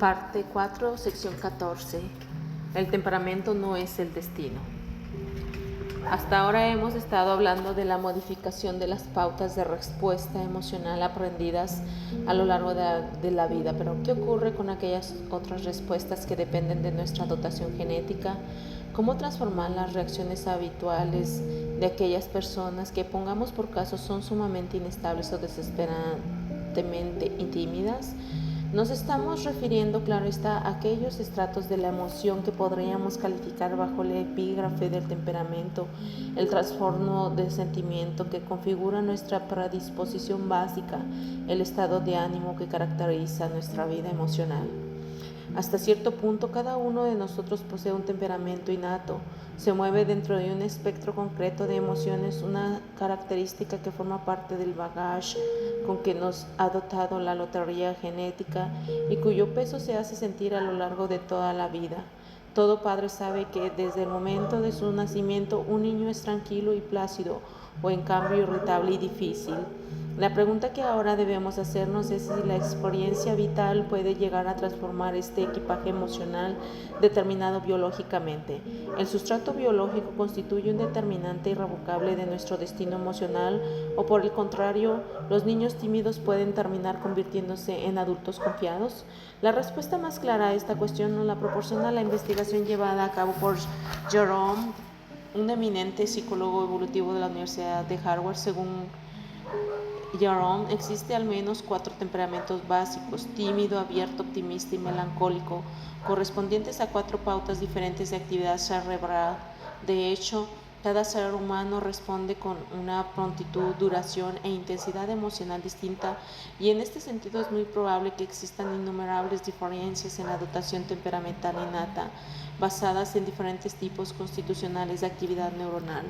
Parte 4, sección 14. El temperamento no es el destino. Hasta ahora hemos estado hablando de la modificación de las pautas de respuesta emocional aprendidas a lo largo de la vida, pero ¿qué ocurre con aquellas otras respuestas que dependen de nuestra dotación genética? ¿Cómo transformar las reacciones habituales de aquellas personas que, pongamos por caso, son sumamente inestables o desesperantemente tímidas? Nos estamos refiriendo, claro está, a aquellos estratos de la emoción que podríamos calificar bajo el epígrafe del temperamento, el trastorno de sentimiento que configura nuestra predisposición básica, el estado de ánimo que caracteriza nuestra vida emocional. Hasta cierto punto, cada uno de nosotros posee un temperamento innato, se mueve dentro de un espectro concreto de emociones, una característica que forma parte del bagaje con que nos ha dotado la lotería genética y cuyo peso se hace sentir a lo largo de toda la vida. Todo padre sabe que desde el momento de su nacimiento un niño es tranquilo y plácido, o en cambio irritable y difícil. La pregunta que ahora debemos hacernos es si la experiencia vital puede llegar a transformar este equipaje emocional determinado biológicamente. El sustrato biológico constituye un determinante irrevocable de nuestro destino emocional, o por el contrario, los niños tímidos pueden terminar convirtiéndose en adultos confiados. La respuesta más clara a esta cuestión nos la proporciona la investigación llevada a cabo por Jerome, un eminente psicólogo evolutivo de la Universidad de Harvard. Según Jerome, existe al menos 4 temperamentos básicos: tímido, abierto, optimista y melancólico, correspondientes a 4 pautas diferentes de actividad cerebral. De hecho, cada ser humano responde con una prontitud, duración e intensidad emocional distinta, y en este sentido es muy probable que existan innumerables diferencias en la dotación temperamental innata, basadas en diferentes tipos constitucionales de actividad neuronal.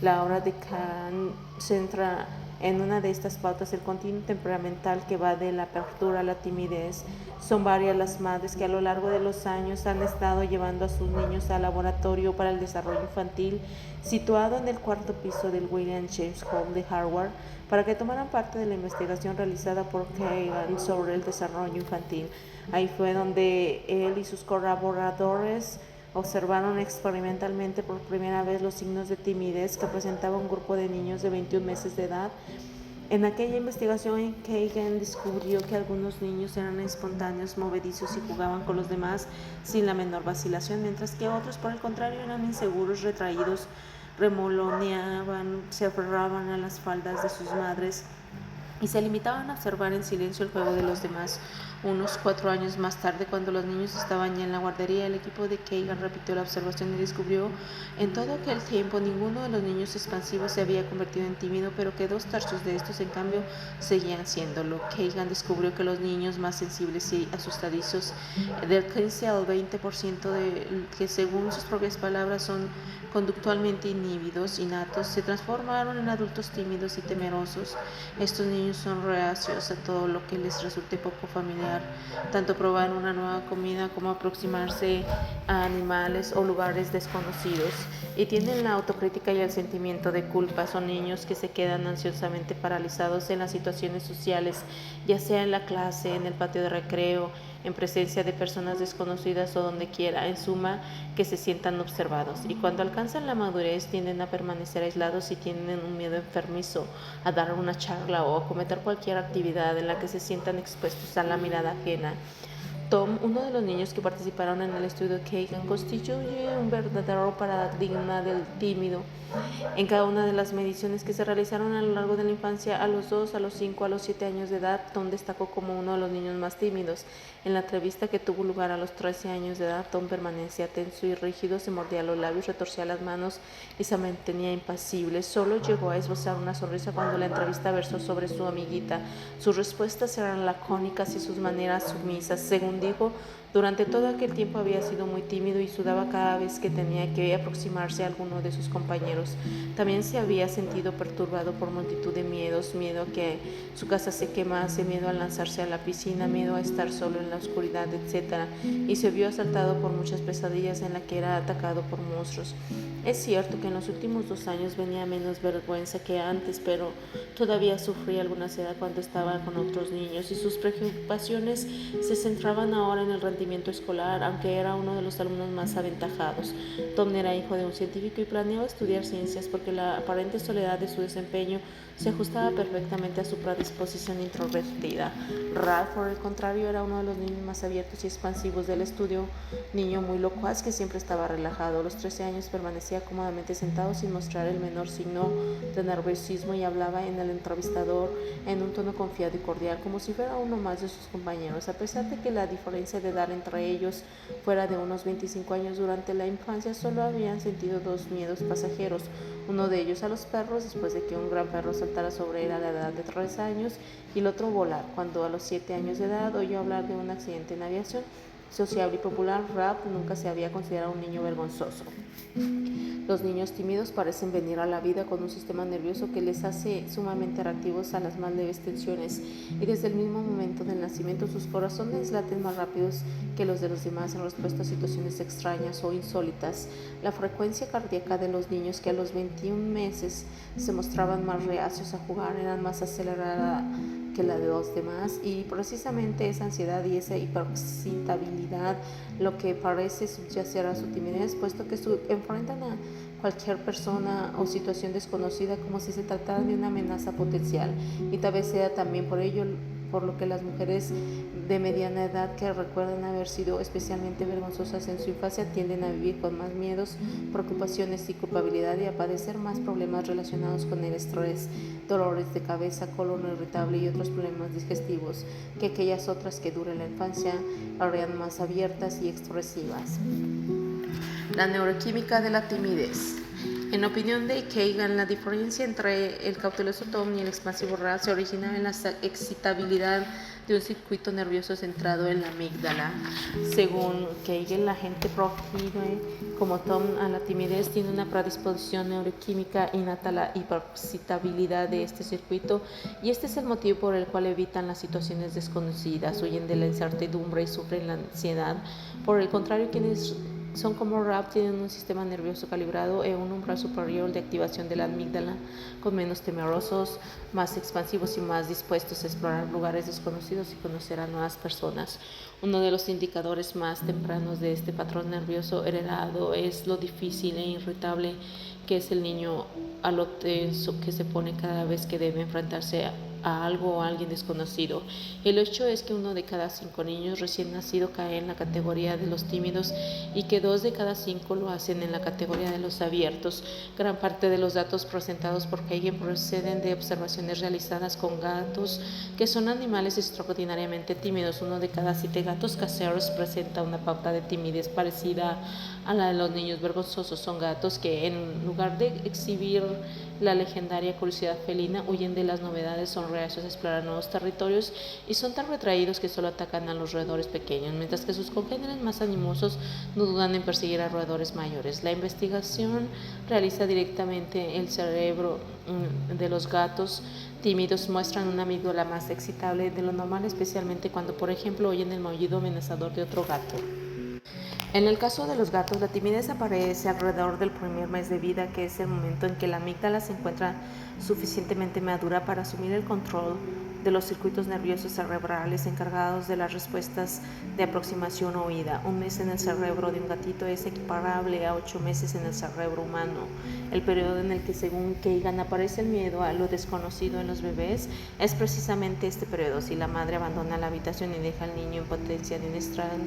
La obra de Kahn centra en una de estas pautas el continuum temperamental que va de la apertura a la timidez. Son varias las madres que a lo largo de los años han estado llevando a sus niños al laboratorio para el desarrollo infantil, situado en el 4º piso del William James Hall de Harvard, para que tomaran parte de la investigación realizada por Kagan sobre el desarrollo infantil. Ahí fue donde él y sus colaboradores observaron experimentalmente por primera vez los signos de timidez que presentaba un grupo de niños de 21 meses de edad. En aquella investigación, Kagan descubrió que algunos niños eran espontáneos, movedizos y jugaban con los demás sin la menor vacilación, mientras que otros, por el contrario, eran inseguros, retraídos, remoloneaban, se aferraban a las faldas de sus madres y se limitaban a observar en silencio el juego de los demás. Unos 4 años más tarde, cuando los niños estaban ya en la guardería, el equipo de Kagan repitió la observación y descubrió en todo aquel tiempo ninguno de los niños expansivos se había convertido en tímido, pero que 2/3 de estos, en cambio, seguían siéndolo. Kagan descubrió que los niños más sensibles y asustadizos, del 15 al 20% de que, según sus propias palabras, son conductualmente inhibidos, innatos, se transformaron en adultos tímidos y temerosos. Estos niños son reacios a todo lo que les resulte poco familiar, tanto probar una nueva comida como aproximarse a animales o lugares desconocidos, y tienen la autocrítica y el sentimiento de culpa. Son niños que se quedan ansiosamente paralizados en las situaciones sociales, ya sea en la clase, en el patio de recreo, en presencia de personas desconocidas o donde quiera, en suma, que se sientan observados, y cuando alcanzan la madurez tienden a permanecer aislados y tienen un miedo enfermizo a dar una charla o a cometer cualquier actividad en la que se sientan expuestos a la mirada ajena. Tom, uno de los niños que participaron en el estudio de Kagan, constituye un verdadero paradigma del tímido. En cada una de las mediciones que se realizaron a lo largo de la infancia, a los 2, a los 5, a los 7 años de edad, Tom destacó como uno de los niños más tímidos. En la entrevista que tuvo lugar a los 13 años de edad, Tom permanecía tenso y rígido, se mordía los labios, retorcía las manos y se mantenía impasible. Solo llegó a esbozar una sonrisa cuando la entrevista versó sobre su amiguita. Sus respuestas eran lacónicas y sus maneras sumisas. Según dijo, durante todo aquel tiempo había sido muy tímido y sudaba cada vez que tenía que aproximarse a alguno de sus compañeros. También se había sentido perturbado por multitud de miedos: miedo a que su casa se quemase, miedo a lanzarse a la piscina, miedo a estar solo en la oscuridad, etc. Y se vio asaltado por muchas pesadillas en las que era atacado por monstruos. Es cierto que en los últimos 2 años venía menos vergüenza que antes, pero todavía sufría alguna ansiedad cuando estaba con otros niños y sus preocupaciones se centraban ahora en el rendimiento escolar, aunque era uno de los alumnos más aventajados. Tom era hijo de un científico y planeaba estudiar ciencias porque la aparente soledad de su desempeño se ajustaba perfectamente a su predisposición introvertida. Ralph, por el contrario, era uno de los niños más abiertos y expansivos del estudio, niño muy locuaz que siempre estaba relajado. A los 13 años permanecía cómodamente sentado sin mostrar el menor signo de nerviosismo y hablaba en el entrevistador en un tono confiado y cordial, como si fuera uno más de sus compañeros. A pesar de que la diferencia de edad entre ellos fuera de unos 25 años, durante la infancia solo habían sentido 2 miedos pasajeros, uno de ellos a los perros, después de que un gran perro saltara sobre él a la edad de 3 años, y el otro volar, cuando a los 7 años de edad oyó hablar de un accidente en aviación. Sociable y popular, Ralph nunca se había considerado un niño vergonzoso. Los niños tímidos parecen venir a la vida con un sistema nervioso que les hace sumamente reactivos a las más leves tensiones, y desde el mismo momento del nacimiento sus corazones laten más rápidos que los de los demás en respuesta a situaciones extrañas o insólitas. La frecuencia cardíaca de los niños que a los 21 meses se mostraban más reacios a jugar era más acelerada que la de los demás, y precisamente esa ansiedad y esa hiperexcitabilidad lo que parece subyacer a su timidez, puesto que enfrentan a cualquier persona o situación desconocida como si se tratara de una amenaza potencial, y tal vez sea también por ello por lo que las mujeres de mediana edad que recuerdan haber sido especialmente vergonzosas en su infancia tienden a vivir con más miedos, preocupaciones y culpabilidad, y a padecer más problemas relacionados con el estrés, dolores de cabeza, colon irritable y otros problemas digestivos que aquellas otras que duran la infancia eran más abiertas y expresivas. La neuroquímica de la timidez. En opinión de Kagan, la diferencia entre el cauteloso Tom y el expansivo Ralph se originaba en la excitabilidad de un circuito nervioso centrado en la amígdala. Según Kagan, la gente proclive como Tom a la timidez tiene una predisposición neuroquímica innata a la hiperexcitabilidad de este circuito, y este es el motivo por el cual evitan las situaciones desconocidas, huyen de la incertidumbre y sufren la ansiedad. Por el contrario, quienes son como Ralph tienen un sistema nervioso calibrado e un umbral superior de activación de la amígdala, con menos temerosos, más expansivos y más dispuestos a explorar lugares desconocidos y conocer a nuevas personas. Uno de los indicadores más tempranos de este patrón nervioso heredado es lo difícil e irritable que es el niño, a lo tenso que se pone cada vez que debe enfrentarse a algo o a alguien desconocido. El hecho es que 1 de cada 5 niños recién nacidos cae en la categoría de los tímidos y que 2 de cada 5 lo hacen en la categoría de los abiertos. Gran parte de los datos presentados por Kagan proceden de observaciones realizadas con gatos, que son animales extraordinariamente tímidos. 1 de cada 7 gatos caseros presenta una pauta de timidez parecida a la de los niños vergonzosos. Son gatos que, en lugar de exhibir la legendaria curiosidad felina, huyen de las novedades, son reacios a explorar nuevos territorios y son tan retraídos que solo atacan a los roedores pequeños, mientras que sus congéneres más animosos no dudan en perseguir a roedores mayores. La investigación realiza directamente el cerebro de los gatos tímidos muestran una amígdala más excitable de lo normal, especialmente cuando, por ejemplo, oyen el maullido amenazador de otro gato. En el caso de los gatos, la timidez aparece alrededor del primer mes de vida, que es el momento en que la amígdala se encuentra suficientemente madura para asumir el control de los circuitos nerviosos cerebrales encargados de las respuestas de aproximación o huida. 1 mes en el cerebro de un gatito es equiparable a 8 meses en el cerebro humano. El periodo en el que, según Kagan, aparece el miedo a lo desconocido en los bebés es precisamente este periodo. Si la madre abandona la habitación y deja al niño en potencia de un extraño,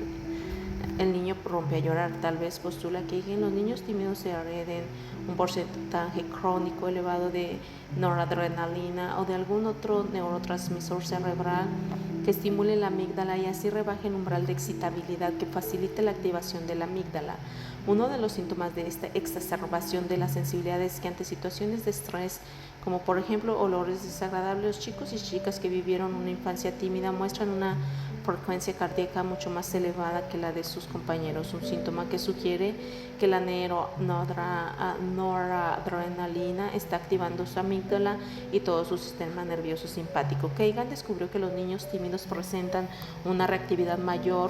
el niño rompe a llorar. Tal vez, postula Kagan, los niños tímidos se hereden un porcentaje crónico elevado de noradrenalina o de algún otro neurotransmisor cerebral que estimule la amígdala y así rebaje el umbral de excitabilidad que facilite la activación de la amígdala. Uno de los síntomas de esta exacerbación de la sensibilidad es que ante situaciones de estrés, como por ejemplo olores desagradables, los chicos y chicas que vivieron una infancia tímida muestran una frecuencia cardíaca mucho más elevada que la de sus compañeros, un síntoma que sugiere que la noradrenalina está activando su amígdala y todo su sistema nervioso simpático. Kagan descubrió que los niños tímidos presentan una reactividad mayor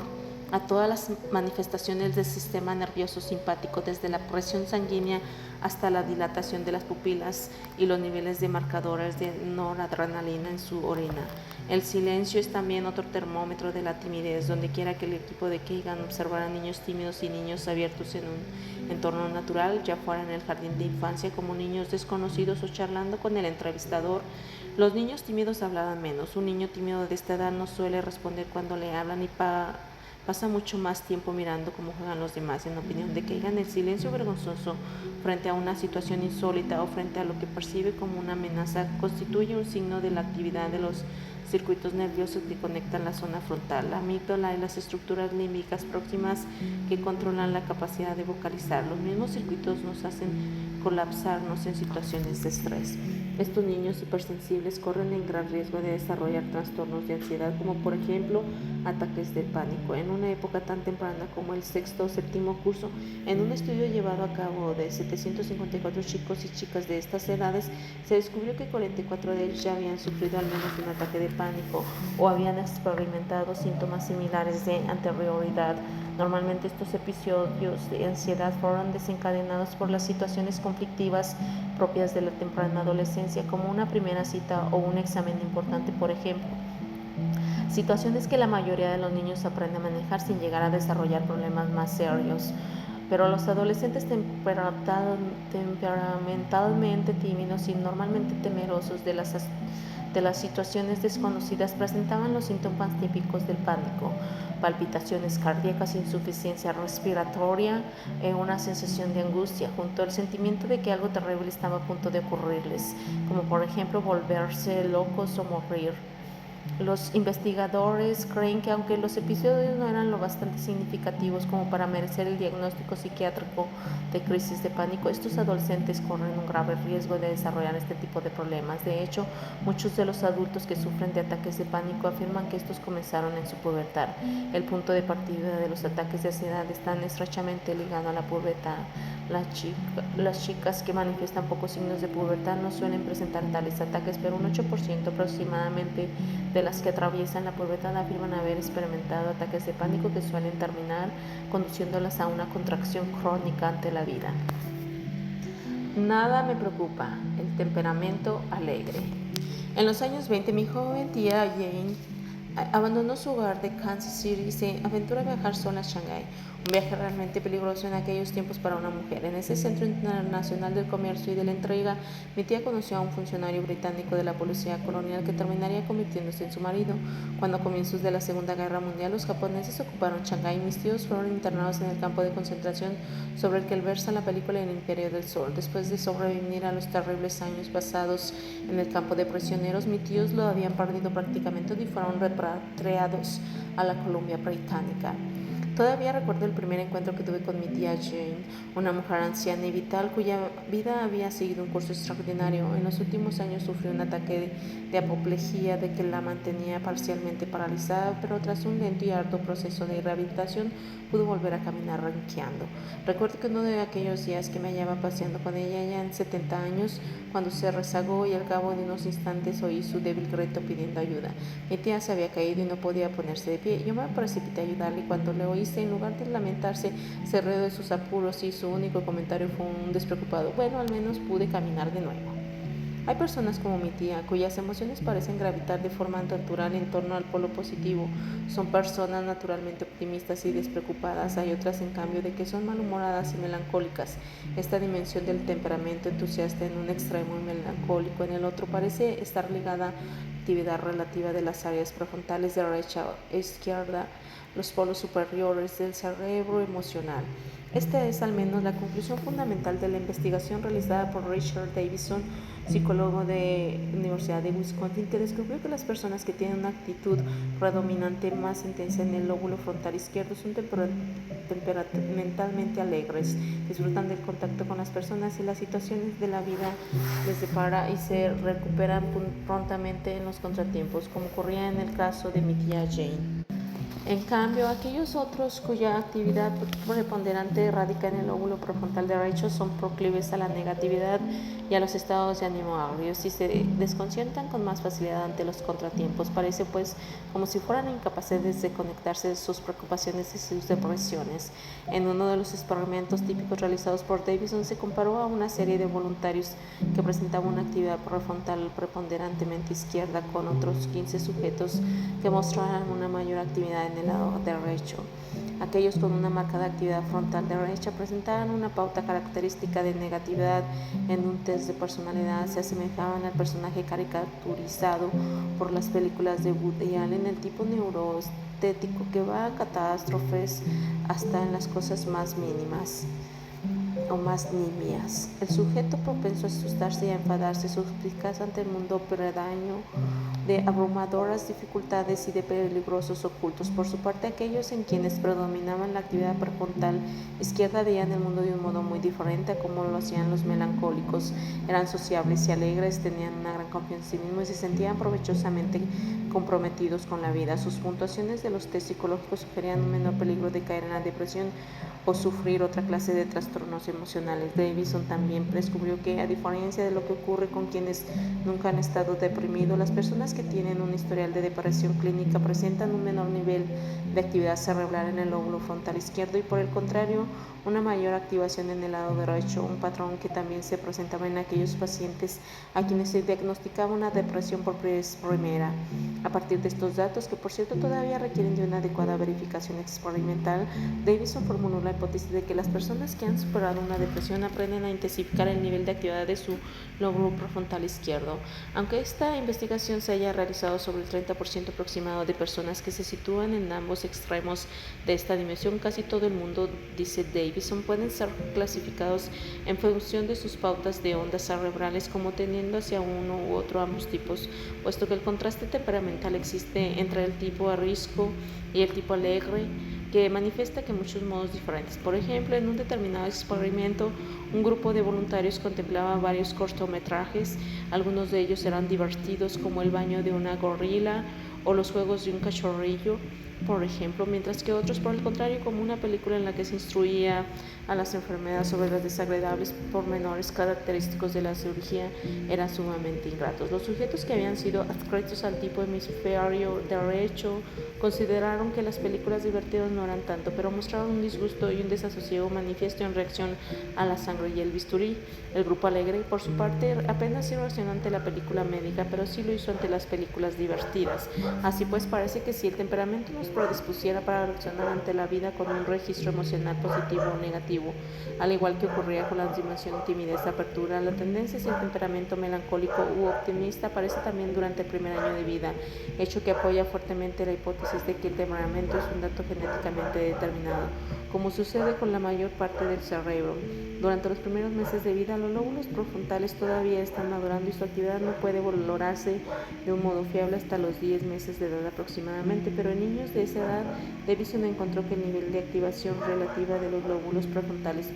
a todas las manifestaciones del sistema nervioso simpático, desde la presión sanguínea hasta la dilatación de las pupilas y los niveles de marcadores de noradrenalina en su orina. El silencio es también otro termómetro de la timidez. Donde quiera que el equipo de Kagan observara niños tímidos y niños abiertos en un entorno natural, ya fuera en el jardín de infancia como niños desconocidos o charlando con el entrevistador, los niños tímidos hablaban menos. Un niño tímido de esta edad no suele responder cuando le hablan y pasa mucho más tiempo mirando cómo juegan los demás. En opinión de Kagan, el silencio vergonzoso frente a una situación insólita o frente a lo que percibe como una amenaza constituye un signo de la actividad de los circuitos nerviosos que conectan la zona frontal, la amígdala y las estructuras límbicas próximas que controlan la capacidad de vocalizar. Los mismos circuitos nos hacen colapsarnos en situaciones de estrés. Estos niños hipersensibles corren en gran riesgo de desarrollar trastornos de ansiedad, como por ejemplo ataques de pánico. En una época tan temprana como el sexto o séptimo curso, en un estudio llevado a cabo de 754 chicos y chicas de estas edades, se descubrió que 44 de ellos ya habían sufrido al menos un ataque de pánico o habían experimentado síntomas similares de anterioridad. Normalmente estos episodios de ansiedad fueron desencadenados por las situaciones conflictivas propias de la temprana adolescencia, como una primera cita o un examen importante, por ejemplo. Situaciones que la mayoría de los niños aprenden a manejar sin llegar a desarrollar problemas más serios. Pero los adolescentes temperamentalmente tímidos y normalmente temerosos de las situaciones desconocidas presentaban los síntomas típicos del pánico: palpitaciones cardíacas, insuficiencia respiratoria, una sensación de angustia, junto al sentimiento de que algo terrible estaba a punto de ocurrirles, como por ejemplo volverse locos o morir. Los investigadores creen que aunque los episodios no eran lo bastante significativos como para merecer el diagnóstico psiquiátrico de crisis de pánico, estos adolescentes corren un grave riesgo de desarrollar este tipo de problemas. De hecho, muchos de los adultos que sufren de ataques de pánico afirman que estos comenzaron en su pubertad. El punto de partida de los ataques de ansiedad está estrechamente ligado a la pubertad. Las chicas que manifiestan pocos signos de pubertad no suelen presentar tales ataques, pero un 8% aproximadamente de las que atraviesan la pubertad afirman haber experimentado ataques de pánico que suelen terminar conduciéndolas a una contracción crónica ante la vida. Nada me preocupa, el temperamento alegre. En los años 20, mi joven tía Jane abandonó su hogar de Kansas City y se aventuró a viajar sola a Shanghái, un viaje realmente peligroso en aquellos tiempos para una mujer. En ese centro internacional del comercio y de la entrega, mi tía conoció a un funcionario británico de la policía colonial que terminaría convirtiéndose en su marido. Cuando a comienzos de la Segunda Guerra Mundial los japoneses ocuparon Shanghái, mis tíos fueron internados en el campo de concentración sobre el que versa la película El Imperio del Sol. Después de sobrevivir a los terribles años pasados en el campo de prisioneros, mis tíos lo habían perdido prácticamente y fueron repatriados a la Columbia Británica. Todavía recuerdo el primer encuentro que tuve con mi tía Jane, una mujer anciana y vital cuya vida había seguido un curso extraordinario. En los últimos años sufrió un ataque de apoplejía de que la mantenía parcialmente paralizada, pero tras un lento y arduo proceso de rehabilitación pudo volver a caminar renqueando. Recuerdo que uno de aquellos días que me hallaba paseando con ella, ya en 70 años, cuando se rezagó y al cabo de unos instantes oí su débil grito pidiendo ayuda. Mi tía se había caído y no podía ponerse de pie. Yo me precipité a ayudarle y cuando le oí, en lugar de lamentarse, se rió de sus apuros y su único comentario fue un despreocupado: bueno, al menos pude caminar de nuevo. Hay personas como mi tía, cuyas emociones parecen gravitar de forma natural en torno al polo positivo. Son personas naturalmente optimistas y despreocupadas. Hay otras, en cambio, de que son malhumoradas y melancólicas. Esta dimensión del temperamento entusiasta en un extremo y melancólico en el otro parece estar ligada a la actividad relativa de las áreas prefrontales derecha e izquierda, los polos superiores del cerebro emocional. Esta es al menos la conclusión fundamental de la investigación realizada por Richard Davidson, psicólogo de la Universidad de Wisconsin, que descubrió que las personas que tienen una actitud predominante más intensa en el lóbulo frontal izquierdo son temperamentalmente alegres, disfrutan del contacto con las personas y las situaciones de la vida les depara y se recuperan prontamente en los contratiempos, como ocurría en el caso de mi tía Jane. En cambio, aquellos otros cuya actividad preponderante radica en el lóbulo prefrontal derecho son proclives a la negatividad y a los estados de ánimo agrios y se desconciertan con más facilidad ante los contratiempos. Parece pues como si fueran incapaces de conectarse de sus preocupaciones y sus depresiones. En uno de los experimentos típicos realizados por Davison se comparó a una serie de voluntarios que presentaban una actividad prefrontal preponderantemente izquierda con otros 15 sujetos que mostraban una mayor actividad en el lado derecho. Aquellos con una marcada actividad frontal derecha presentaban una pauta característica de negatividad en un test de personalidad. Se asemejaban al personaje caricaturizado por las películas de Woody Allen, el tipo neuroestético que va a catástrofes hasta en las cosas más mínimas o más nimias. El sujeto propenso a asustarse y a enfadarse, suspicaz ante el mundo peredaño de abrumadoras dificultades y de peligrosos ocultos. Por su parte, aquellos en quienes predominaban la actividad prefrontal izquierda veían el mundo de un modo muy diferente a como lo hacían los melancólicos. Eran sociables y alegres, tenían una gran confianza en sí mismos y se sentían provechosamente comprometidos con la vida. Sus puntuaciones de los test psicológicos sugerían un menor peligro de caer en la depresión o sufrir otra clase de trastornos emocionales. Davison también descubrió que, a diferencia de lo que ocurre con quienes nunca han estado deprimidos, las personas que tienen un historial de depresión clínica presentan un menor nivel de actividad cerebral en el lóbulo frontal izquierdo y, por el contrario, una mayor activación en el lado derecho, un patrón que también se presentaba en aquellos pacientes a quienes se diagnosticaba una depresión por vez primera. A partir de estos datos, que por cierto todavía requieren de una adecuada verificación experimental, Davison formuló la hipótesis de que las personas que han superado una depresión aprenden a intensificar el nivel de actividad de su lóbulo prefrontal izquierdo. Aunque esta investigación se haya realizado sobre el 30% aproximado de personas que se sitúan en ambos extremos de esta dimensión, casi todo el mundo, dice Davison, pueden ser clasificados en función de sus pautas de ondas cerebrales como tendiendo hacia uno u otro ambos tipos, puesto que el contraste temperamental existe entre el tipo arisco y el tipo alegre, que manifiesta que muchos modos diferentes. Por ejemplo, en un determinado experimento, un grupo de voluntarios contemplaba varios cortometrajes. Algunos de ellos eran divertidos, como el baño de una gorila o los juegos de un cachorrillo, por ejemplo, mientras que otros, por el contrario, como una película en la que se instruía a las enfermeras sobre los desagradables pormenores característicos de la cirugía, eran sumamente ingratos. Los sujetos que habían sido adscritos al tipo hemisferio derecho consideraron que las películas divertidas no eran tanto, pero mostraban un disgusto y un desasosiego manifiesto en reacción a la sangre y el bisturí. El grupo alegre, por su parte, apenas se reaccionó ante la película médica, pero sí lo hizo ante las películas divertidas. Así pues, parece que si el temperamento nos predispusiera para reaccionar ante la vida con un registro emocional positivo o negativo, al igual que ocurría con la dimensión timidez, apertura, la tendencia hacia el temperamento melancólico u optimista aparece también durante el primer año de vida, hecho que apoya fuertemente la hipótesis de que el temperamento es un dato genéticamente determinado, como sucede con la mayor parte del cerebro. Durante los primeros meses de vida, los lóbulos prefrontales todavía están madurando y su actividad no puede valorarse de un modo fiable hasta los 10 meses de edad aproximadamente, pero en niños de esa edad, Davison encontró que el nivel de activación relativa de los lóbulos prefrontales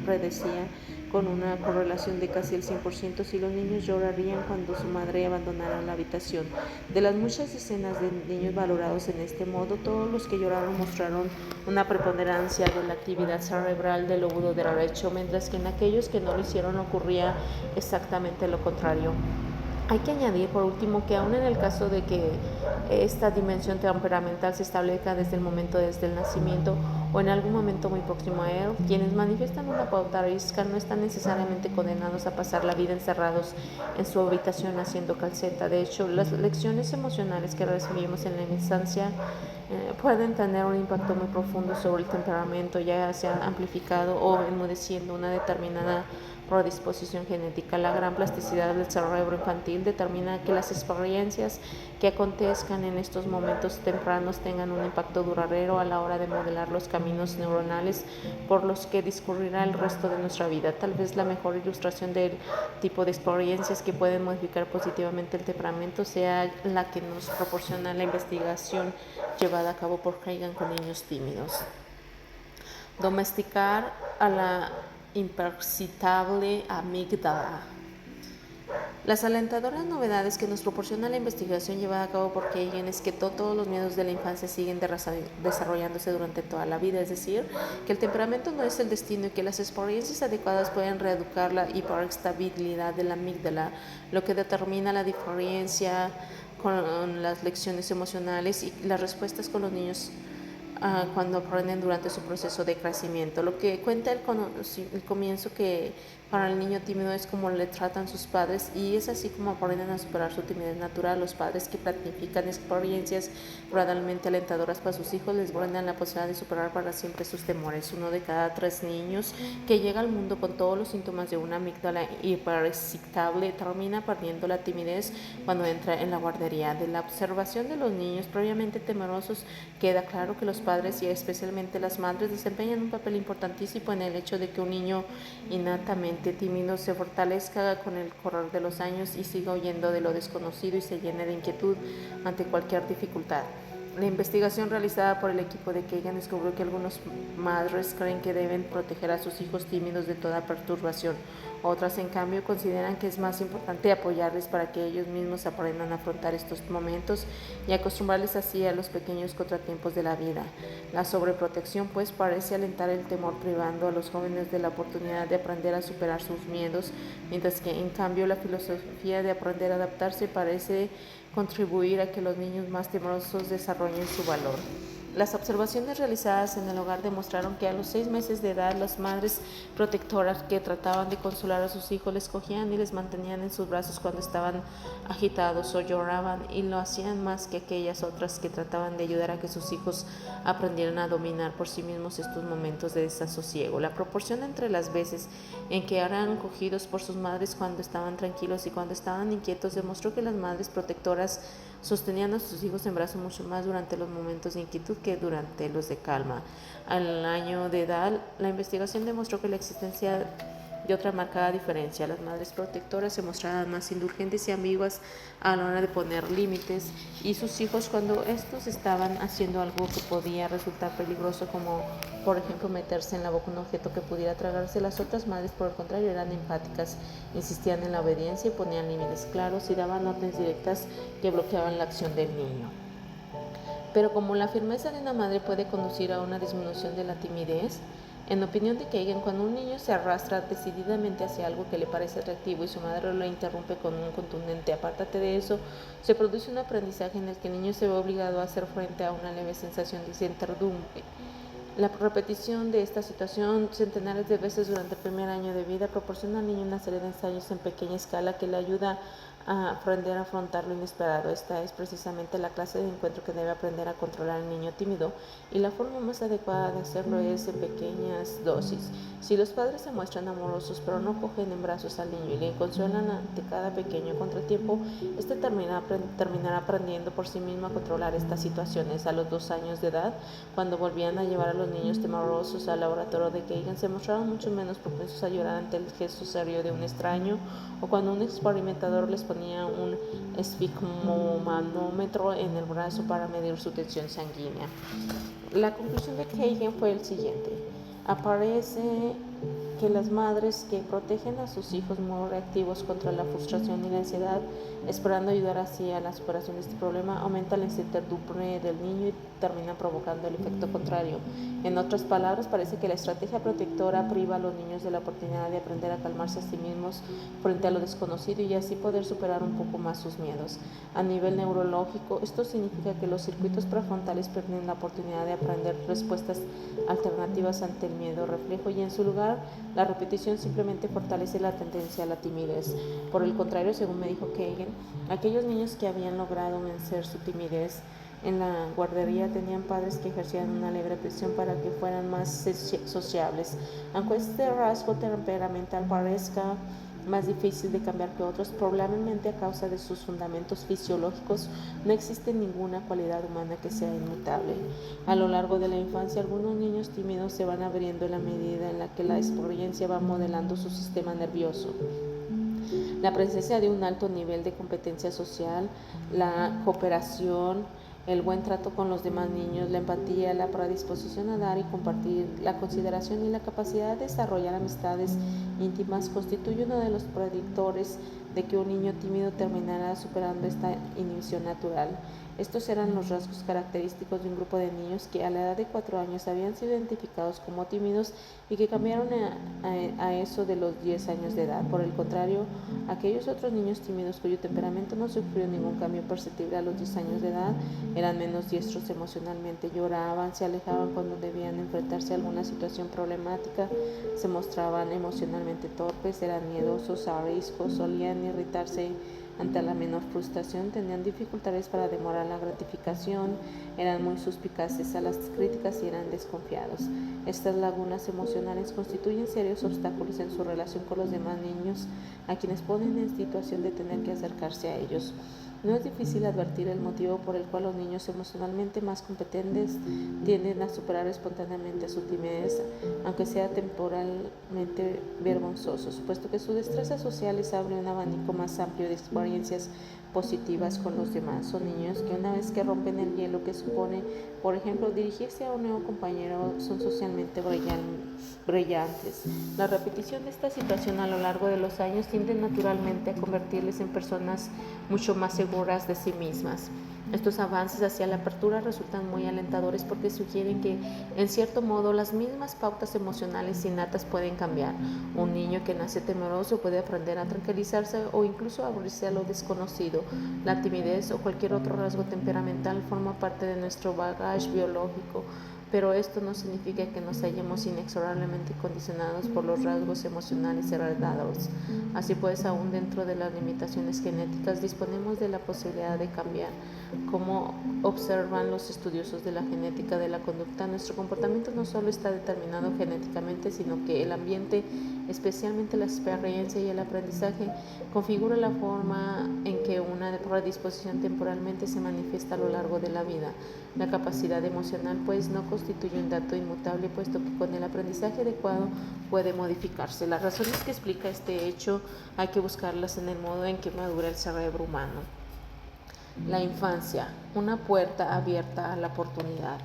predecía con una correlación de casi el 100% si los niños llorarían cuando su madre abandonara la habitación. De las muchas decenas de niños valorados en este modo, todos los que lloraron mostraron una preponderancia de la actividad cerebral del lóbulo derecho, mientras que en aquellos que no lo hicieron ocurría exactamente lo contrario. Hay que añadir, por último, que aun en el caso de que esta dimensión temperamental se establezca desde el nacimiento o en algún momento muy próximo a él, quienes manifiestan una pauta arisca no están necesariamente condenados a pasar la vida encerrados en su habitación haciendo calceta. De hecho, las lecciones emocionales que recibimos en la infancia pueden tener un impacto muy profundo sobre el temperamento, ya sea amplificado o enmudeciendo una determinada predisposición genética. La gran plasticidad del cerebro infantil determina que las experiencias que acontezcan en estos momentos tempranos tengan un impacto duradero a la hora de modelar los caminos neuronales por los que discurrirá el resto de nuestra vida. Tal vez la mejor ilustración del tipo de experiencias que pueden modificar positivamente el temperamento sea la que nos proporciona la investigación llevada a cabo por Hagen con niños tímidos. Domesticar a la imperceptible amígdala. Las alentadoras novedades que nos proporciona la investigación llevada a cabo por Kagan es que todos los miedos de la infancia siguen desarrollándose durante toda la vida, es decir, que el temperamento no es el destino y que las experiencias adecuadas pueden reeducar la hiperestabilidad de la amígdala, lo que determina la diferencia con las lecciones emocionales y las respuestas con los niños cuando aprenden durante su proceso de crecimiento. Lo que cuenta el comienzo que para el niño tímido es como le tratan sus padres y es así como aprenden a superar su timidez natural. Los padres que planifican experiencias gradualmente alentadoras para sus hijos les brindan la posibilidad de superar para siempre sus temores. 1 de cada 3 niños que llega al mundo con todos los síntomas de una amígdala hiperexcitable termina perdiendo la timidez cuando entra en la guardería. De la observación de los niños previamente temerosos queda claro que los padres y especialmente las madres desempeñan un papel importantísimo en el hecho de que un niño innatamente tímido se fortalezca con el correr de los años y siga huyendo de lo desconocido y se llene de inquietud ante cualquier dificultad. La investigación realizada por el equipo de Kagan descubrió que algunas madres creen que deben proteger a sus hijos tímidos de toda perturbación. Otras, en cambio, consideran que es más importante apoyarles para que ellos mismos aprendan a afrontar estos momentos y acostumbrarles así a los pequeños contratiempos de la vida. La sobreprotección, pues, parece alentar el temor, privando a los jóvenes de la oportunidad de aprender a superar sus miedos, mientras que, en cambio, la filosofía de aprender a adaptarse parece contribuir a que los niños más temerosos desarrollen su valor. Las observaciones realizadas en el hogar demostraron que a los 6 meses de edad las madres protectoras que trataban de consolar a sus hijos les cogían y les mantenían en sus brazos cuando estaban agitados o lloraban y lo hacían más que aquellas otras que trataban de ayudar a que sus hijos aprendieran a dominar por sí mismos estos momentos de desasosiego. La proporción entre las veces en que eran cogidos por sus madres cuando estaban tranquilos y cuando estaban inquietos demostró que las madres protectoras sostenían a sus hijos en brazos mucho más durante los momentos de inquietud que durante los de calma. Al año de edad, la investigación demostró que la existencia de otra marcada diferencia. Las madres protectoras se mostraban más indulgentes y ambiguas a la hora de poner límites y sus hijos cuando estos estaban haciendo algo que podía resultar peligroso, como por ejemplo meterse en la boca un objeto que pudiera tragarse. Las otras madres, por el contrario, eran empáticas, insistían en la obediencia y ponían límites claros y daban órdenes directas que bloqueaban la acción del niño. Pero como la firmeza de una madre puede conducir a una disminución de la timidez, en opinión de Kagan, cuando un niño se arrastra decididamente hacia algo que le parece atractivo y su madre lo interrumpe con un contundente "apártate de eso", se produce un aprendizaje en el que el niño se ve obligado a hacer frente a una leve sensación de incertidumbre. La repetición de esta situación centenares de veces durante el primer año de vida proporciona al niño una serie de ensayos en pequeña escala que le ayuda a aprender a afrontar lo inesperado. Esta es precisamente la clase de encuentro que debe aprender a controlar el niño tímido, y la forma más adecuada de hacerlo es en pequeñas dosis. Si los padres se muestran amorosos pero no cogen en brazos al niño y le consuelan ante cada pequeño contratiempo, este terminará aprendiendo por sí mismo a controlar estas situaciones. A los 2 años de edad, cuando volvían a llevar a los niños temerosos al laboratorio de Kagan, se mostraron mucho menos propensos a llorar ante el gesto serio de un extraño, o cuando un experimentador les ponía un esfigmomanómetro en el brazo para medir su tensión sanguínea. La conclusión de Kagan fue el siguiente: aparece que las madres que protegen a sus hijos muy reactivos contra la frustración y la ansiedad, esperando ayudar así a la superación de este problema, aumentan la incertidumbre del niño y terminan provocando el efecto contrario. En otras palabras, parece que la estrategia protectora priva a los niños de la oportunidad de aprender a calmarse a sí mismos frente a lo desconocido y así poder superar un poco más sus miedos. A nivel neurológico, esto significa que los circuitos prefrontales pierden la oportunidad de aprender respuestas alternativas ante el miedo reflejo, y en su lugar la repetición simplemente fortalece la tendencia a la timidez. Por el contrario, según me dijo Kagan, aquellos niños que habían logrado vencer su timidez en la guardería tenían padres que ejercían una leve presión para que fueran más sociables. Aunque este rasgo temperamental parezca más difícil de cambiar que otros, probablemente a causa de sus fundamentos fisiológicos, no existe ninguna cualidad humana que sea inmutable. A lo largo de la infancia, algunos niños tímidos se van abriendo en la medida en la que la experiencia va modelando su sistema nervioso. La presencia de un alto nivel de competencia social, la cooperación, el buen trato con los demás niños, la empatía, la predisposición a dar y compartir, la consideración y la capacidad de desarrollar amistades íntimas constituye uno de los predictores de que un niño tímido terminará superando esta inhibición natural. Estos eran los rasgos característicos de un grupo de niños que a la edad de 4 años habían sido identificados como tímidos y que cambiaron a eso de los 10 años de edad. Por el contrario, aquellos otros niños tímidos cuyo temperamento no sufrió ningún cambio perceptible a los 10 años de edad eran menos diestros emocionalmente, lloraban, se alejaban cuando debían enfrentarse a alguna situación problemática, se mostraban emocionalmente torpes, eran miedosos, ariscos, solían irritarse ante la menor frustración, tenían dificultades para demorar la gratificación, eran muy suspicaces a las críticas y eran desconfiados. Estas lagunas emocionales constituyen serios obstáculos en su relación con los demás niños, a quienes ponen en situación de tener que acercarse a ellos. No es difícil advertir el motivo por el cual los niños emocionalmente más competentes tienden a superar espontáneamente su timidez, aunque sea temporalmente vergonzosos, puesto que su destreza social les abre un abanico más amplio de experiencias positivas con los demás. Son niños que una vez que rompen el hielo que supone, por ejemplo, dirigirse a un nuevo compañero, son socialmente brillantes. La repetición de esta situación a lo largo de los años tiende naturalmente a convertirles en personas mucho más seguras de sí mismas. Estos avances hacia la apertura resultan muy alentadores porque sugieren que, en cierto modo, las mismas pautas emocionales innatas pueden cambiar. Un niño que nace temeroso puede aprender a tranquilizarse o incluso a abrirse a lo desconocido. La timidez o cualquier otro rasgo temperamental forma parte de nuestro bagaje biológico, pero esto no significa que nos hallemos inexorablemente condicionados por los rasgos emocionales heredados. Así pues, aún dentro de las limitaciones genéticas, disponemos de la posibilidad de cambiar. Como observan los estudiosos de la genética de la conducta, nuestro comportamiento no solo está determinado genéticamente, sino que el ambiente, especialmente la experiencia y el aprendizaje, configura la forma en que una predisposición temporalmente se manifiesta a lo largo de la vida. La capacidad emocional, pues, no constituye un dato inmutable, puesto que con el aprendizaje adecuado puede modificarse. Las razones que explica este hecho hay que buscarlas en el modo en que madura el cerebro humano. La infancia, una puerta abierta a la oportunidad.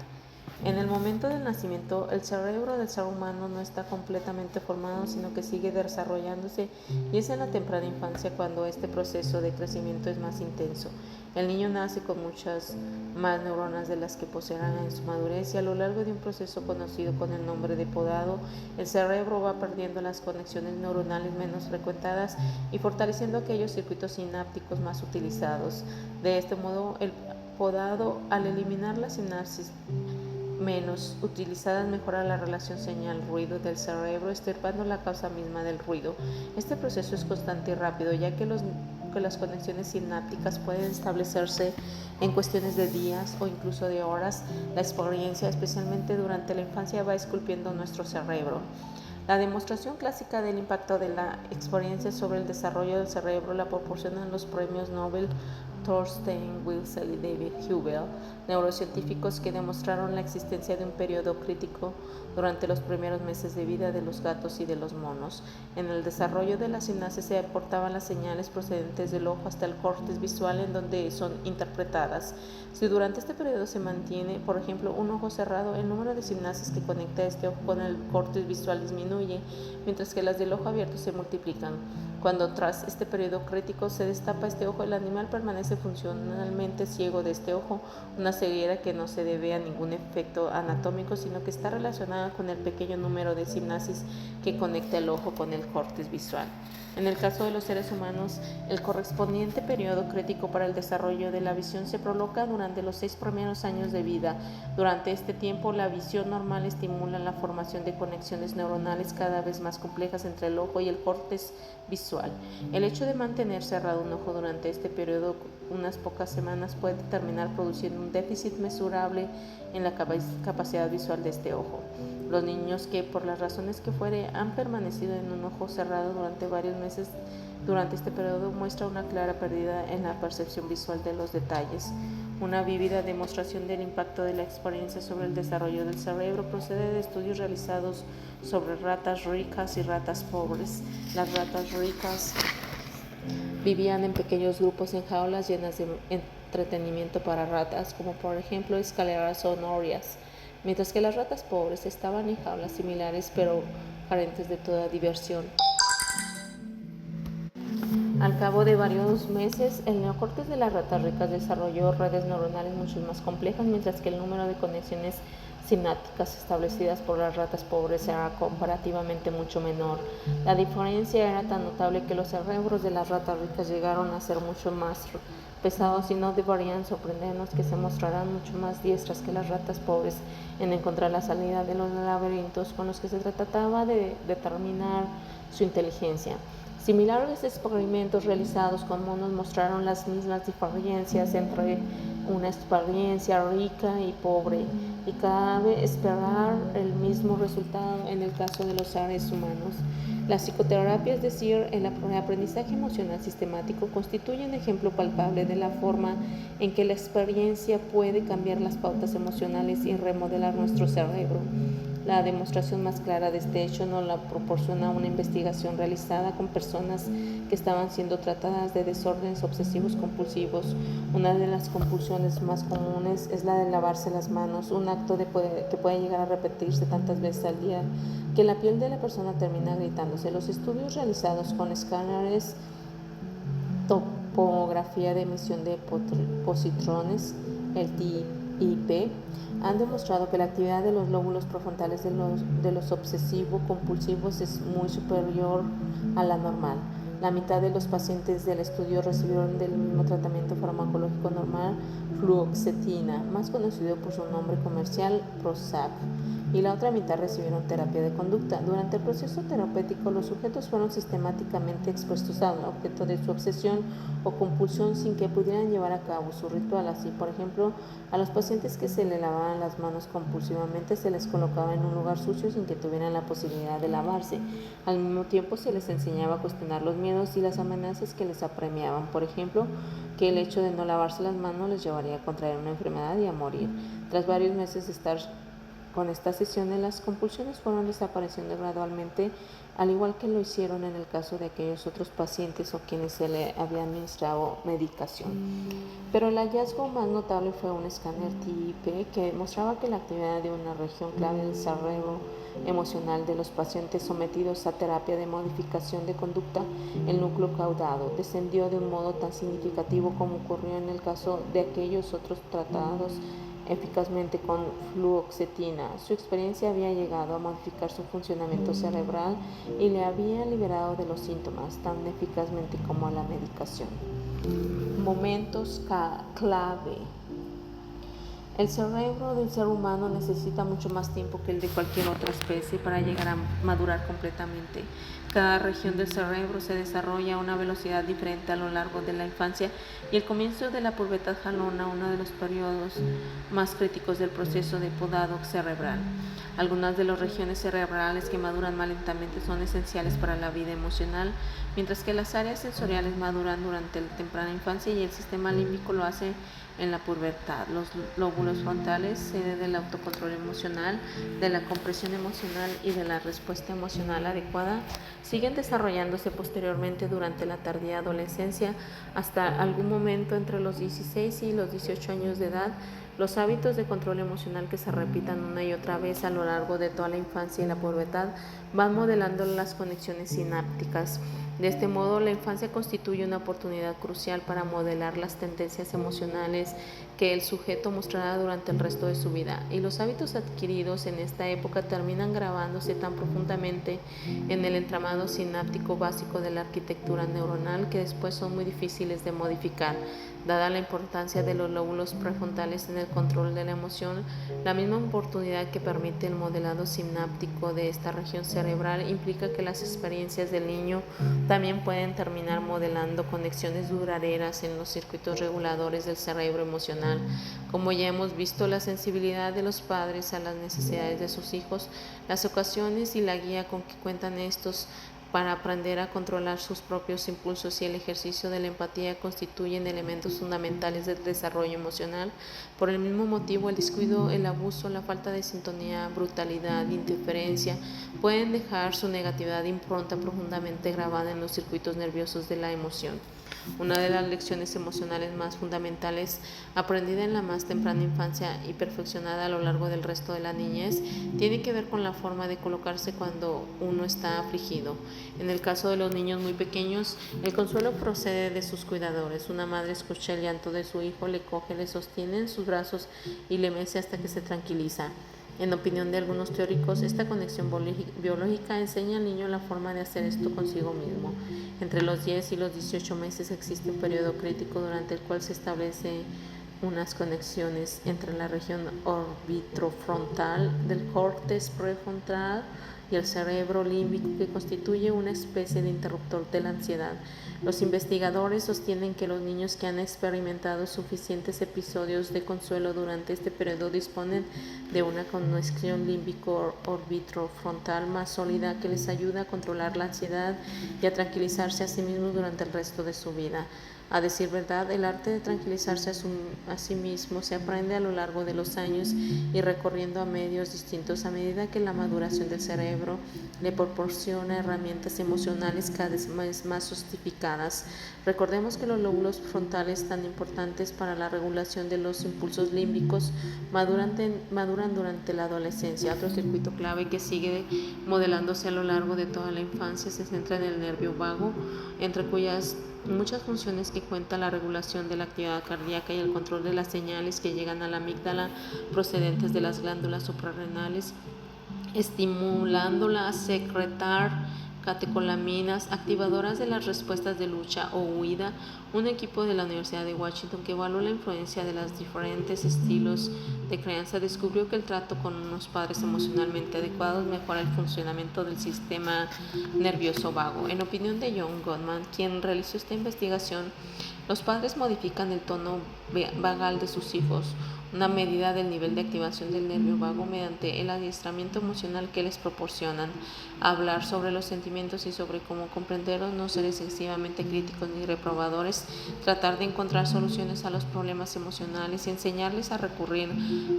En el momento del nacimiento, el cerebro del ser humano no está completamente formado, sino que sigue desarrollándose, y es en la temprana infancia cuando este proceso de crecimiento es más intenso. El niño nace con muchas más neuronas de las que poseerá en su madurez, y a lo largo de un proceso conocido con el nombre de podado, el cerebro va perdiendo las conexiones neuronales menos frecuentadas y fortaleciendo aquellos circuitos sinápticos más utilizados. De este modo, el podado, al eliminar la sinapsis menos utilizadas, mejora la relación señal-ruido del cerebro, extirpando la causa misma del ruido. Este proceso es constante y rápido, ya que las conexiones sinápticas pueden establecerse en cuestiones de días o incluso de horas. La experiencia, especialmente durante la infancia, va esculpiendo nuestro cerebro. La demostración clásica del impacto de la experiencia sobre el desarrollo del cerebro la proporcionan los premios Nobel Thorstein Wiesel y David Hubel, neurocientíficos que demostraron la existencia de un periodo crítico durante los primeros meses de vida de los gatos y de los monos. En el desarrollo de la sinapsis se aportaban las señales procedentes del ojo hasta el córtex visual, en donde son interpretadas. Si durante este periodo se mantiene, por ejemplo, un ojo cerrado, el número de sinapsis que conecta este ojo con el córtex visual disminuye, mientras que las del ojo abierto se multiplican. Cuando tras este periodo crítico se destapa este ojo, el animal permanece funcionalmente ciego de este ojo, una ceguera que no se debe a ningún efecto anatómico, sino que está relacionada con el pequeño número de sinapsis que conecta el ojo con el córtex visual. En el caso de los seres humanos, el correspondiente periodo crítico para el desarrollo de la visión se prolonga durante los 6 primeros años de vida. Durante este tiempo, la visión normal estimula la formación de conexiones neuronales cada vez más complejas entre el ojo y el córtex visual. El hecho de mantener cerrado un ojo durante este periodo unas pocas semanas puede terminar produciendo un déficit mesurable en la capacidad visual de este ojo. Los niños que, por las razones que fuere, han permanecido en un ojo cerrado durante varios meses durante este periodo muestran una clara pérdida en la percepción visual de los detalles. Una vívida demostración del impacto de la experiencia sobre el desarrollo del cerebro procede de estudios realizados sobre ratas ricas y ratas pobres. Las ratas ricas vivían en pequeños grupos en jaulas llenas de entretenimiento para ratas, como por ejemplo escaleras sonoras, mientras que las ratas pobres estaban en jaulas similares pero carentes de toda diversión. Al cabo de varios meses, el neocórtex de las ratas ricas desarrolló redes neuronales mucho más complejas, mientras que el número de conexiones sinápticas establecidas por las ratas pobres era comparativamente mucho menor. La diferencia era tan notable que los cerebros de las ratas ricas llegaron a ser mucho más pesados y no deberían sorprendernos que se mostraran mucho más diestras que las ratas pobres en encontrar la salida de los laberintos con los que se trataba de determinar su inteligencia. Similares experimentos realizados con monos mostraron las mismas diferencias entre una experiencia rica y pobre, y cabe esperar el mismo resultado en el caso de los seres humanos. La psicoterapia, es decir, el aprendizaje emocional sistemático, constituye un ejemplo palpable de la forma en que la experiencia puede cambiar las pautas emocionales y remodelar nuestro cerebro. La demostración más clara de este hecho nos la proporciona una investigación realizada con personas que estaban siendo tratadas de desórdenes obsesivos compulsivos. Una de las compulsiones más comunes es la de lavarse las manos, un acto que puede llegar a repetirse tantas veces al día que la piel de la persona termina gritándose. Los estudios realizados con escáneres, topografía de emisión de positrones, el TIP, han demostrado que la actividad de los lóbulos prefrontales de los obsesivo-compulsivos es muy superior a la normal. La mitad de los pacientes del estudio recibieron del mismo tratamiento farmacológico normal, fluoxetina, más conocido por su nombre comercial, Prozac, y la otra mitad recibieron terapia de conducta. Durante el proceso terapéutico, los sujetos fueron sistemáticamente expuestos al objeto de su obsesión o compulsión sin que pudieran llevar a cabo su ritual. Así, por ejemplo, a los pacientes que se le lavaban las manos compulsivamente se les colocaba en un lugar sucio sin que tuvieran la posibilidad de lavarse. Al mismo tiempo, se les enseñaba a cuestionar los miedos y las amenazas que les apremiaban. Por ejemplo, que el hecho de no lavarse las manos les llevaría a contraer una enfermedad y a morir. Tras varios meses de estar con esta sesión, las compulsiones fueron desapareciendo gradualmente, al igual que lo hicieron en el caso de aquellos otros pacientes o quienes se le había administrado medicación. Pero el hallazgo más notable fue un escáner TIP que mostraba que la actividad de una región clave del cerebro emocional de los pacientes sometidos a terapia de modificación de conducta, el núcleo caudado, descendió de un modo tan significativo como ocurrió en el caso de aquellos otros tratados eficazmente con fluoxetina. Su experiencia había llegado a modificar su funcionamiento cerebral y le había liberado de los síntomas tan eficazmente como la medicación. Momentos clave. El cerebro del ser humano necesita mucho más tiempo que el de cualquier otra especie para llegar a madurar completamente. Cada región del cerebro se desarrolla a una velocidad diferente a lo largo de la infancia y el comienzo de la pubertad jalona uno de los periodos más críticos del proceso de podado cerebral. Algunas de las regiones cerebrales que maduran más lentamente son esenciales para la vida emocional, mientras que las áreas sensoriales maduran durante la temprana infancia y el sistema límbico lo hace en la pubertad. Los lóbulos frontales, sede del autocontrol emocional, de la comprensión emocional y de la respuesta emocional adecuada, siguen desarrollándose posteriormente durante la tardía adolescencia hasta algún momento entre los 16 y los 18 años de edad. Los hábitos de control emocional que se repitan una y otra vez a lo largo de toda la infancia y la pubertad van modelando las conexiones sinápticas. De este modo, la infancia constituye una oportunidad crucial para modelar las tendencias emocionales que el sujeto mostrará durante el resto de su vida, y los hábitos adquiridos en esta época terminan grabándose tan profundamente en el entramado sináptico básico de la arquitectura neuronal que después son muy difíciles de modificar. Dada la importancia de los lóbulos prefrontales en el control de la emoción, la misma oportunidad que permite el modelado sináptico de esta región cerebral implica que las experiencias del niño también pueden terminar modelando conexiones duraderas en los circuitos reguladores del cerebro emocional. Como ya hemos visto, la sensibilidad de los padres a las necesidades de sus hijos, las ocasiones y la guía con que cuentan estos para aprender a controlar sus propios impulsos y el ejercicio de la empatía constituyen elementos fundamentales del desarrollo emocional. Por el mismo motivo, el descuido, el abuso, la falta de sintonía, brutalidad, indiferencia pueden dejar su negatividad impronta profundamente grabada en los circuitos nerviosos de la emoción. Una de las lecciones emocionales más fundamentales, aprendida en la más temprana infancia y perfeccionada a lo largo del resto de la niñez, tiene que ver con la forma de colocarse cuando uno está afligido. En el caso de los niños muy pequeños, el consuelo procede de sus cuidadores. Una madre escucha el llanto de su hijo, le coge, le sostiene en sus brazos y le mece hasta que se tranquiliza. En opinión de algunos teóricos, esta conexión biológica enseña al niño la forma de hacer esto consigo mismo. Entre los 10 y los 18 meses existe un periodo crítico durante el cual se establecen unas conexiones entre la región orbitofrontal del córtex prefrontal y el cerebro límbico que constituye una especie de interruptor de la ansiedad. Los investigadores sostienen que los niños que han experimentado suficientes episodios de consuelo durante este periodo disponen de una conexión límbico-orbitofrontal más sólida que les ayuda a controlar la ansiedad y a tranquilizarse a sí mismos durante el resto de su vida. A decir verdad, el arte de tranquilizarse a sí mismo se aprende a lo largo de los años y recorriendo a medios distintos a medida que la maduración del cerebro le proporciona herramientas emocionales cada vez más sofisticadas. Recordemos que los lóbulos frontales, tan importantes para la regulación de los impulsos límbicos, maduran durante la adolescencia. Otro circuito clave que sigue modelándose a lo largo de toda la infancia se centra en el nervio vago, entre cuyas muchas funciones que cuenta la regulación de la actividad cardíaca y el control de las señales que llegan a la amígdala procedentes de las glándulas suprarrenales, estimulándola a secretar catecolaminas activadoras de las respuestas de lucha o huida. Un equipo de la Universidad de Washington que evaluó la influencia de los diferentes estilos de crianza descubrió que el trato con unos padres emocionalmente adecuados mejora el funcionamiento del sistema nervioso vago. En opinión de John Gottman, quien realizó esta investigación, los padres modifican el tono vagal de sus hijos, una medida del nivel de activación del nervio vago, mediante el adiestramiento emocional que les proporcionan. Hablar sobre los sentimientos y sobre cómo comprenderlos, no ser excesivamente críticos ni reprobadores, tratar de encontrar soluciones a los problemas emocionales y enseñarles a recurrir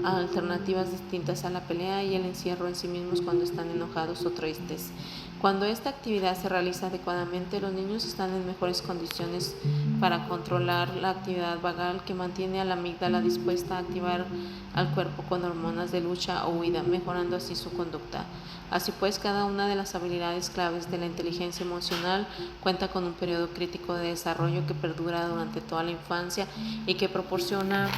a alternativas distintas a la pelea y el encierro en sí mismos cuando están enojados o tristes. Cuando esta actividad se realiza adecuadamente, los niños están en mejores condiciones para controlar la actividad vagal que mantiene a la amígdala dispuesta a activar al cuerpo con hormonas de lucha o huida, mejorando así su conducta. Así pues, cada una de las habilidades claves de la inteligencia emocional cuenta con un periodo crítico de desarrollo que perdura durante toda la infancia y que proporciona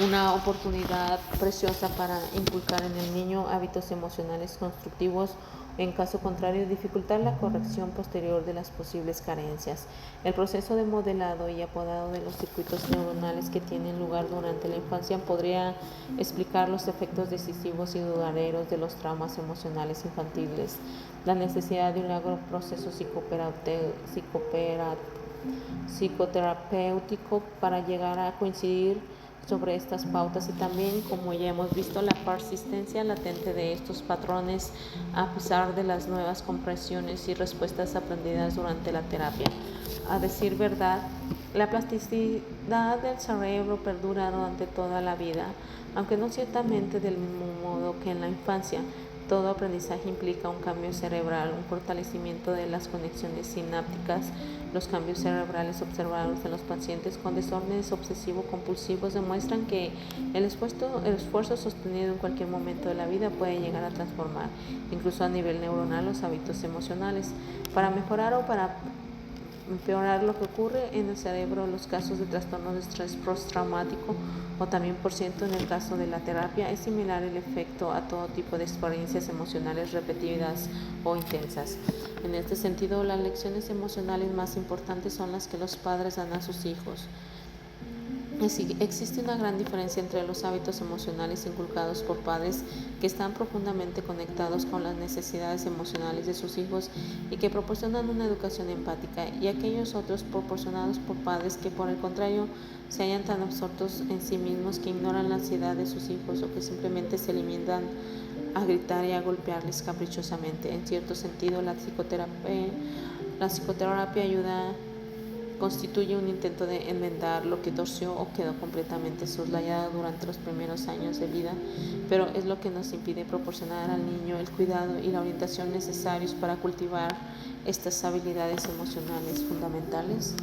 una oportunidad preciosa para inculcar en el niño hábitos emocionales constructivos, en caso contrario dificultar la corrección posterior de las posibles carencias. El proceso de modelado y apodado de los circuitos neuronales que tienen lugar durante la infancia podría explicar los efectos decisivos y duraderos de los traumas emocionales infantiles, la necesidad de un largo proceso psicoterapéutico para llegar a coincidir sobre estas pautas y también, como ya hemos visto, la persistencia latente de estos patrones a pesar de las nuevas comprensiones y respuestas aprendidas durante la terapia. A decir verdad, la plasticidad del cerebro perdura durante toda la vida, aunque no ciertamente del mismo modo que en la infancia. Todo aprendizaje implica un cambio cerebral, un fortalecimiento de las conexiones sinápticas. Los cambios cerebrales observados en los pacientes con desórdenes obsesivo-compulsivos demuestran que el esfuerzo sostenido en cualquier momento de la vida puede llegar a transformar, incluso a nivel neuronal, los hábitos emocionales. Para mejorar o para empeorar lo que ocurre en el cerebro, los casos de trastorno de estrés postraumático o también por ciento en el caso de la terapia, es similar el efecto a todo tipo de experiencias emocionales repetidas o intensas. En este sentido, las lecciones emocionales más importantes son las que los padres dan a sus hijos. Existe una gran diferencia entre los hábitos emocionales inculcados por padres que están profundamente conectados con las necesidades emocionales de sus hijos y que proporcionan una educación empática, y aquellos otros proporcionados por padres que, por el contrario, se hallan tan absortos en sí mismos que ignoran la ansiedad de sus hijos o que simplemente se limitan a gritar y a golpearles caprichosamente. En cierto sentido, la psicoterapia constituye un intento de enmendar lo que torció o quedó completamente soslayado durante los primeros años de vida, pero es lo que nos impide proporcionar al niño el cuidado y la orientación necesarios para cultivar estas habilidades emocionales fundamentales